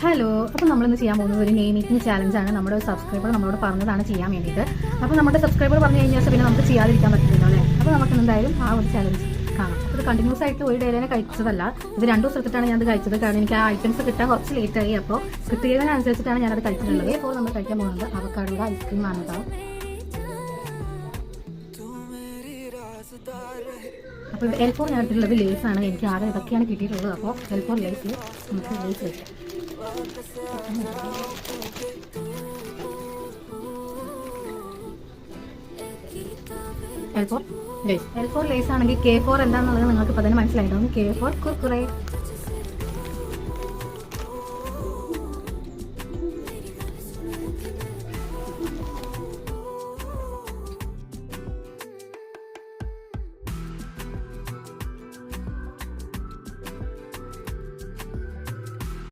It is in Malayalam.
ഹലോ, അപ്പോൾ നമ്മളിന്ന് ചെയ്യാൻ പോകുന്നത് ഒരു നെയിം മേക്കിംഗ് ചാലഞ്ചാണ്. നമ്മുടെ സബ്സ്ക്രൈബർ നമ്മളോട് പറഞ്ഞതാണ് ചെയ്യാൻ വേണ്ടിയിട്ട്. അപ്പോൾ നമ്മുടെ സബ്സ്ക്രൈബർ പറഞ്ഞു കഴിഞ്ഞാൽ പിന്നെ നമുക്ക് ചെയ്യാതിരിക്കാൻ പറ്റില്ലല്ലോ അല്ലേ. അപ്പോൾ നമുക്ക് എന്തായാലും ആ ഒരു ചാലഞ്ച് കാണാം. ഇത് കണ്ടിന്യൂസ് ആയിട്ട് ഒരു ഡേയിലെ കഴിച്ചതല്ല, ഇത് 2 ദിവസത്തിട്ടാണ് ഞാനത് കഴിച്ചത്. കാരണം എനിക്ക് ആ ഐറ്റംസ് കിട്ടാൻ കുറച്ച് ലേറ്റായി. അപ്പോൾ കിട്ടിയതിനനുസരിച്ചിട്ടാണ് ഞാനത് കഴിച്ചിട്ടുള്ളത്. ഇപ്പോൾ നമ്മൾ കഴിക്കാൻ പോകുന്നത് അവക്കാഡോയുടെ ഐസ്ക്രീമാണ് കേട്ടോ. അപ്പോൾ L4 ഞാൻ ഇട്ടിട്ടുള്ളത് ലേസാണ്. എനിക്ക് ആകെ ഇതൊക്കെയാണ് കിട്ടിയിട്ടുള്ളത്. അപ്പോൾ L4 ലേസിൽ നമുക്ക് ലേസ് വയ്ക്കാം. L4 ലേസ് ആണെങ്കിൽ K4 എന്താണെന്നുള്ളത് നിങ്ങൾക്ക് ഇപ്പോൾ തന്നെ മനസ്സിലായിട്ടുണ്ടാവും. K4 കുർക്കുറേ.